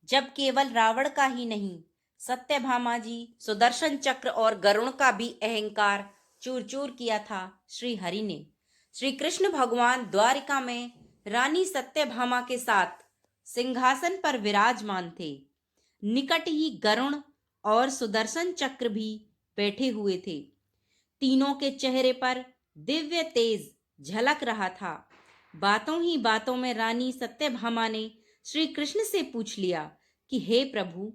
जब केवल रावण का ही नहीं, सत्यभामा जी, सुदर्शन चक्र और गरुण का भी अहंकार चूर चूर किया था श्री हरि ने। श्री कृष्ण भगवान द्वारिका में रानी सत्यभामा के साथ सिंहासन पर विराजमान थे। निकट ही गरुण और सुदर्शन चक्र भी बैठे हुए थे। तीनों के चेहरे पर दिव्य तेज झलक रहा था। बातों ही बातों में रानी सत्यभामा ने श्री कृष्ण से पूछ लिया कि हे प्रभु,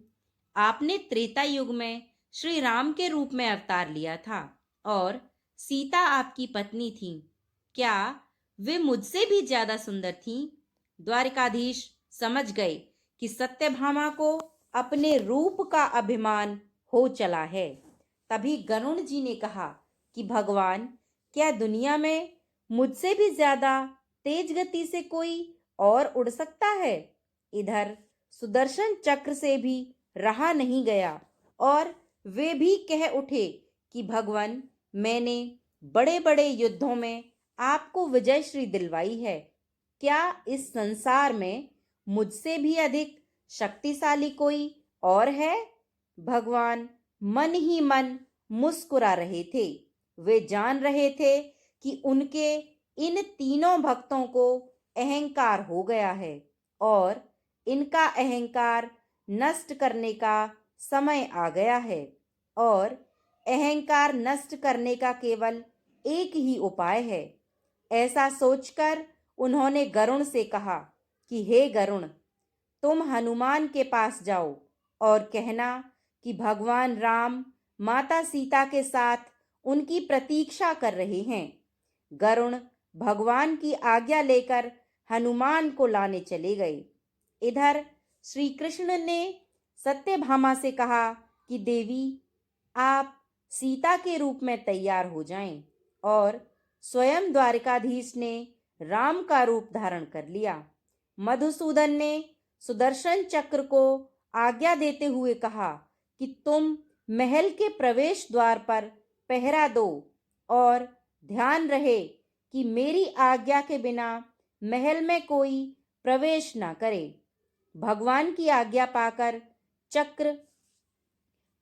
आपने त्रेता युग में श्री राम के रूप में अवतार लिया था और सीता आपकी पत्नी थी। क्या वे मुझसे भी ज्यादा सुंदर थीं? द्वारिकाधीश समझ गए कि सत्यभामा को अपने रूप का अभिमान हो चला है। तभी गरुण जी ने कहा कि भगवान, क्या दुनिया में मुझसे भी ज्यादा तेज गति से कोई और उड़ सकता है? इधर सुदर्शन चक्र से भी रहा नहीं गया और वे भी कह उठे कि भगवान, मैंने बड़े बड़े युद्धों में आपको विजय श्री दिलवाई है। क्या इस संसार में मुझसे भी अधिक शक्तिशाली कोई और है? भगवान मन ही मन मुस्कुरा रहे थे। वे जान रहे थे कि उनके इन तीनों भक्तों को अहंकार हो गया है और इनका अहंकार नष्ट करने का समय आ गया है और अहंकार नष्ट करने का केवल एक ही उपाय है। ऐसा सोचकर उन्होंने गरुण से कहा कि हे गरुण, तुम हनुमान के पास जाओ और कहना कि भगवान राम माता सीता के साथ उनकी प्रतीक्षा कर रहे हैं। गरुण भगवान की आज्ञा लेकर हनुमान को लाने चले गए। इधर श्री कृष्ण ने सत्यभामा से कहा कि देवी, आप सीता के रूप में तैयार हो जाएं और स्वयं द्वारिकाधीश ने राम का रूप धारण कर लिया। मधुसूदन ने सुदर्शन चक्र को आज्ञा देते हुए कहा कि तुम महल के प्रवेश द्वार पर पहरा दो और ध्यान रहे कि मेरी आज्ञा के बिना महल में कोई प्रवेश ना करे। भगवान की आज्ञा पाकर चक्र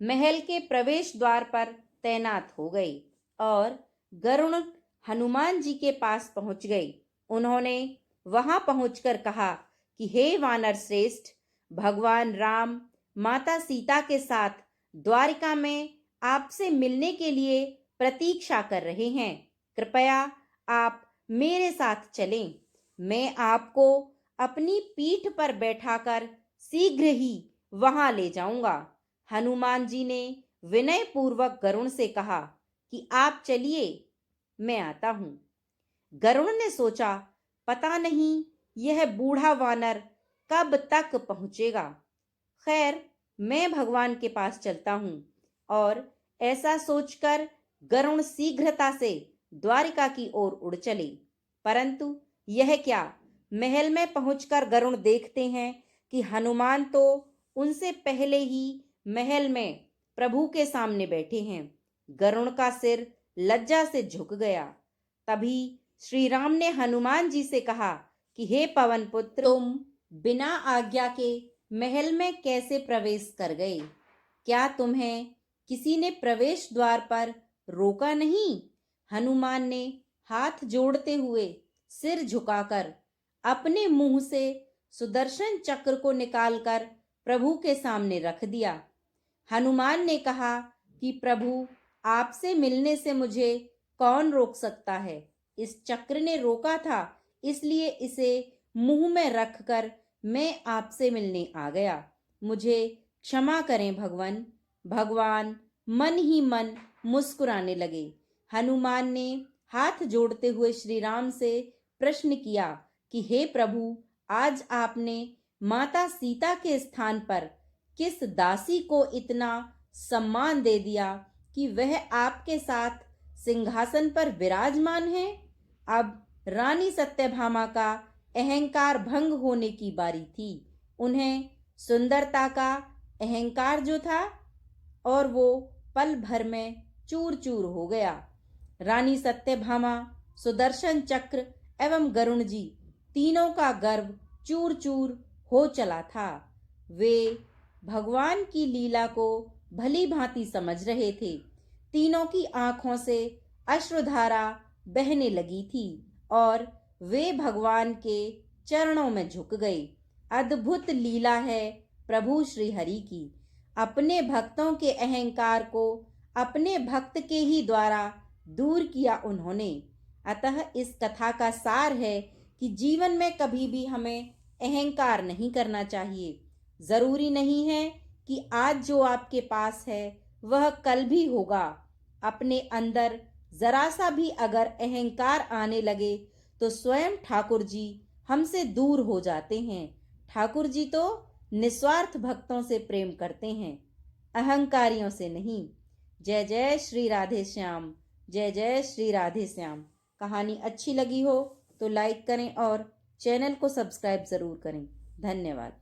महल के प्रवेश द्वार पर तैनात हो गई और गरुण हनुमान जी के पास पहुंच गए। उन्होंने वहां पहुंचकर कहा कि हे वानर श्रेष्ठ, भगवान राम माता सीता के साथ द्वारिका में आपसे मिलने के लिए प्रतीक्षा कर रहे हैं। कृपया आप मेरे साथ चलें। मैं आपको अपनी पीठ पर बैठाकर शीघ्र ही वहां ले जाऊंगा। हनुमान जी ने विनय पूर्वक गरुण से कहा कि आप चलिए, मैं आता हूं। गरुण ने सोचा, पता नहीं यह बूढ़ा वानर कब तक पहुंचेगा। खैर, मैं भगवान के पास चलता हूं। और ऐसा सोचकर गरुण शीघ्रता से द्वारिका की ओर उड़ चले। परंतु यह क्या, महल में पहुंचकर गरुण देखते हैं कि हनुमान तो उनसे पहले ही महल में प्रभु के सामने बैठे हैं। गरुण का सिर लज्जा से झुक गया। तभी श्री राम ने हनुमान जी से कहा कि हे पवन पुत्र, तुम बिना आज्ञा के महल में कैसे प्रवेश कर गए? क्या तुम्हें किसी ने प्रवेश द्वार पर रोका नहीं? हनुमान ने हाथ जोड़ते हुए सिर झुकाकर अपने मुंह से सुदर्शन चक्र को निकालकर प्रभु के सामने रख दिया। हनुमान ने कहा कि प्रभु, आपसे मिलने से मुझे कौन रोक सकता है? इस चक्र ने रोका था, इसलिए इसे मुंह में रखकर मैं आपसे मिलने आ गया। मुझे क्षमा करें भगवान। भगवान मन ही मन मुस्कुराने लगे। हनुमान ने हाथ जोड़ते हुए श्री राम से प्रश्न किया कि हे प्रभु, आज आपने माता सीता के स्थान पर किस दासी को इतना सम्मान दे दिया कि वह आपके साथ सिंहासन पर विराजमान है? अब रानी सत्यभामा का अहंकार भंग होने की बारी थी। उन्हें सुंदरता का अहंकार जो था और वो पल भर में चूर चूर हो गया। रानी सत्यभामा, सुदर्शन चक्र एवं गरुण जी तीनों का गर्व चूर चूर हो चला था। वे भगवान की लीला को भली भांति समझ रहे थे। तीनों की आंखों से अश्रुधारा बहने लगी थी और वे भगवान के चरणों में झुक गए। अद्भुत लीला है प्रभु श्री हरि की। अपने भक्तों के अहंकार को अपने भक्त के ही द्वारा दूर किया उन्होंने। अतः इस कथा का सार है कि जीवन में कभी भी हमें अहंकार नहीं करना चाहिए। जरूरी नहीं है कि आज जो आपके पास है वह कल भी होगा। अपने अंदर जरा सा भी अगर अहंकार आने लगे तो स्वयं ठाकुर जी हमसे दूर हो जाते हैं। ठाकुर जी तो निस्वार्थ भक्तों से प्रेम करते हैं, अहंकारियों से नहीं। जय जय श्री राधे श्याम, जय जय श्री राधे श्याम। कहानी अच्छी लगी हो तो लाइक करें और चैनल को सब्सक्राइब जरूर करें। धन्यवाद।